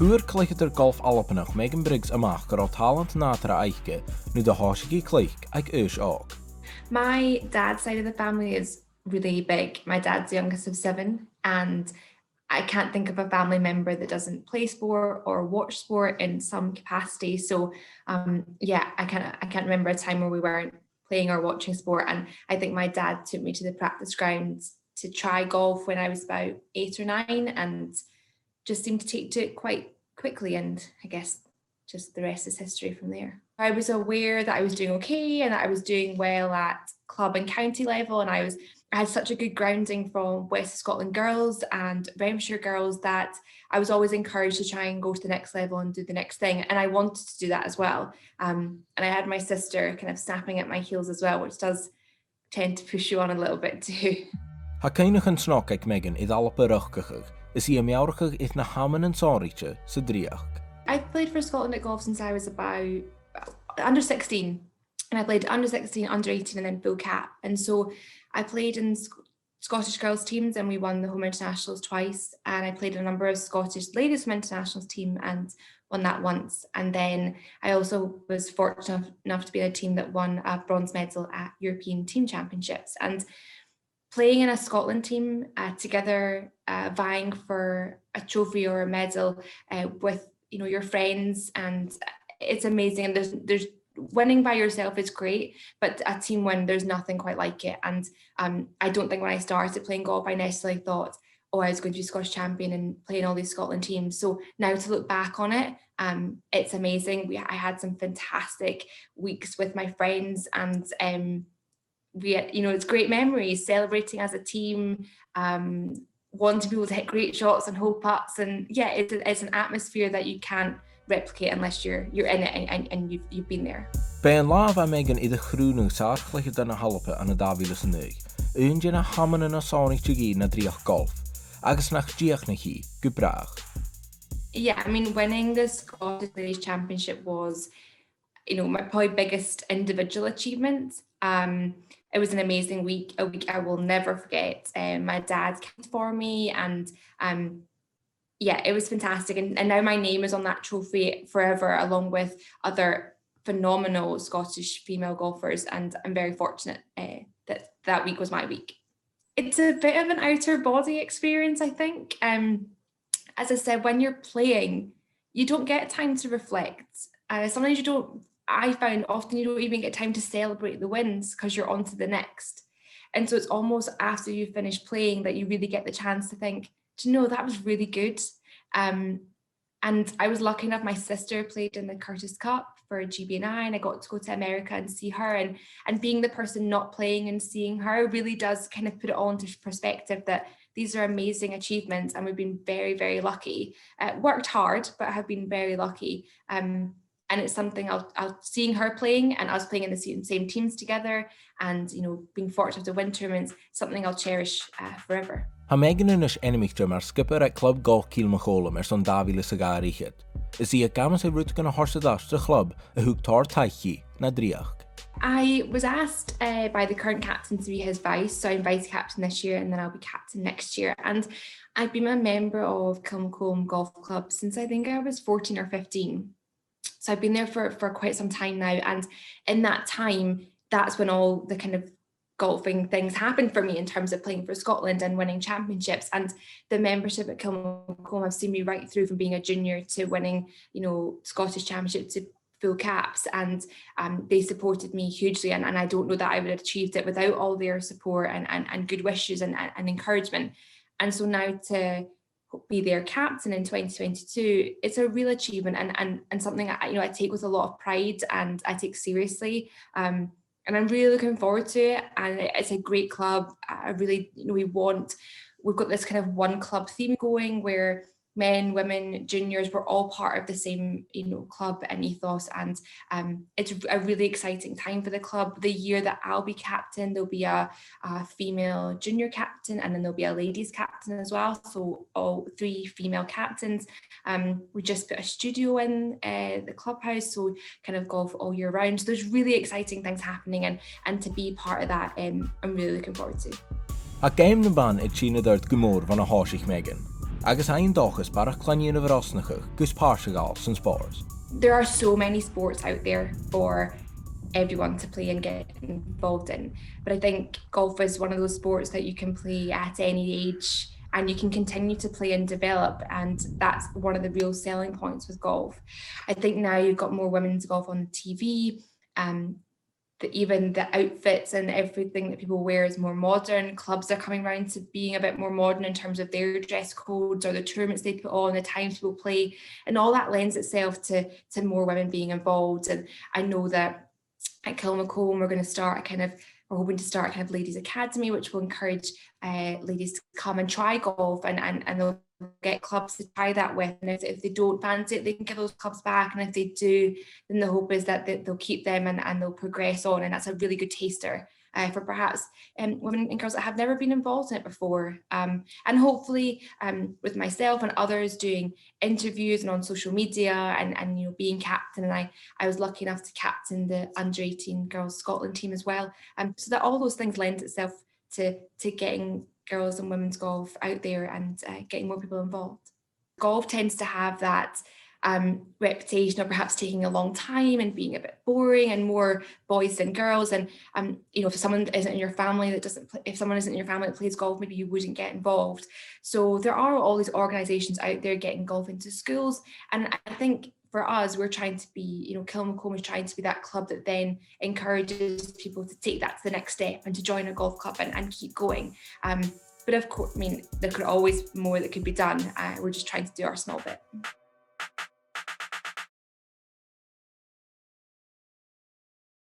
Hwyr cleichyd golf alpanach Megan Briggs amach gyda talent natra aiche, nu de hoshigi cleich ag og. My dad's side of the family is really big. My dad's the youngest of 7, and I can't think of a family member that doesn't play sport or watch sport in some capacity. So I can't remember a time where we weren't playing or watching sport. And I think my dad took me to the practice grounds to try golf when I was about 8 or 9, and just seemed to take to it quite quickly. And I guess just the rest is history from there. I was aware that I was doing okay and that I was doing well at club and county level, and I had such a good grounding from West Scotland girls and Renfrewshire girls that I was always encouraged to try and go to the next level and do the next thing, and I wanted to do that as well. And I had my sister kind of snapping at my heels as well, which does tend to push you on a little bit too. Ha caiinach an snog ag Megan idd alpa ruchgachig, is hi miaurachig if na haman an sorriche sa driach. I've played for Scotland at golf since I was about under 16, and I played under 16, under 18 and then full cap. And so I played in Scottish girls teams and we won the home internationals twice, and I played a number of Scottish ladies home internationals team and won that once. And then I also was fortunate enough to be in a team that won a bronze medal at European Team Championships. And playing in a Scotland team together, vying for a trophy or a medal with your friends, and it's amazing. And there's winning by yourself is great, but a team win, there's nothing quite like it. And I don't think when I started playing golf, I necessarily thought, I was going to be Scottish champion and play in all these Scotland teams. So now to look back on it, it's amazing. I had some fantastic weeks with my friends, and we had, it's great memories, celebrating as a team, wanting to be able to hit great shots and hole putts, and it's an atmosphere that you can't replicate unless you're in it and you've been there. Ben laaf a Megan idd chrúnú sarchliche dan a halpa an a Davilas an nuig, jin a haman an a sonig tigi na driach golf, agus nach diach na hi, gubrach. Yeah, I mean, winning the Scottish Ladies Championship was, my probably biggest individual achievement. It was an amazing week, a week I will never forget. My dad came for me, and it was fantastic. And now my name is on that trophy forever, along with other phenomenal Scottish female golfers. And I'm very fortunate that week was my week. It's a bit of an outer body experience, I think. As I said, when you're playing, you don't get time to reflect. Sometimes I found often you don't even get time to celebrate the wins because you're on to the next. And so it's almost after you finish playing that you really get the chance to think, that was really good. And I was lucky enough, my sister played in the Curtis Cup for GBNI, and I got to go to America and see her, and being the person not playing and seeing her really does kind of put it all into perspective that these are amazing achievements, and we've been very, very lucky. Worked hard, but have been very lucky. And it's something I'll seeing her playing and us playing in the same teams together, and being fortunate to win tournaments, something I'll cherish forever. Ha Megan is enimigte mar skipper at club golf Kielmacholum son Davilas a garichet. Is he a gamas a route gonna horse dash the club a hook tar taichi na driach. I was asked by the current captain to be his vice, so I'm vice captain this year, and then I'll be captain next year. And I've been a member of Kilmacombe Golf Club since I think I was 14 or 15. So I've been there for quite some time now. And in that time, that's when all the kind of golfing things happened for me in terms of playing for Scotland and winning championships. And the membership at Kilmacombe have seen me right through from being a junior to winning, Scottish Championship to full caps. And they supported me hugely. And I don't know that I would have achieved it without all their support and good wishes and encouragement. And so now to be their captain in 2022, it's a real achievement and something I take with a lot of pride and I take seriously. And I'm really looking forward to it. And it's a great club. I really, we've got this kind of one club theme going where men, women, juniors, we're all part of the same, club and ethos. And it's a really exciting time for the club. The year that I'll be captain, there'll be a female junior captain, and then there'll be a ladies captain as well. So all 3 female captains. We just put a studio in the clubhouse, so kind of golf all year round. So there's really exciting things happening, and to be part of that, I'm really looking forward to. A game na ban it China dort gumor van a horsich Megan. agus ein dochas barach clannion of Rosnacha, gus Portugal san spores. There are so many sports out there for everyone to play and get involved in. But I think golf is one of those sports that you can play at any age and you can continue to play and develop. And that's one of the real selling points with golf. I think now you've got more women's golf on the TV. Even the outfits and everything that people wear is more modern. Clubs are coming around to being a bit more modern in terms of their dress codes or the tournaments they put on, the times people play, and all that lends itself to more women being involved. And I know that at Kilmacombe, we're hoping to start a kind of ladies academy, which will encourage ladies to come and try golf, and they'll get clubs to try that with. And if they don't fancy it, they can give those clubs back. And if they do, then the hope is that they'll keep them and they'll progress on. And that's a really good taster for perhaps women and girls that have never been involved in it before. And hopefully with myself and others doing interviews and on social media and being captain, and I was lucky enough to captain the under 18 girls Scotland team as well. So that all those things lend itself to getting girls and women's golf out there and getting more people involved. Golf tends to have that reputation of perhaps taking a long time and being a bit boring and more boys than girls. And if someone isn't in your family that plays golf, maybe you wouldn't get involved. So there are all these organisations out there getting golf into schools, and I think for us, we're trying to be, Kilmacombe is trying to be that club that then encourages people to take that to the next step and to join a golf club and keep going. But of course, there could always be more that could be done. We're just trying to do our small bit.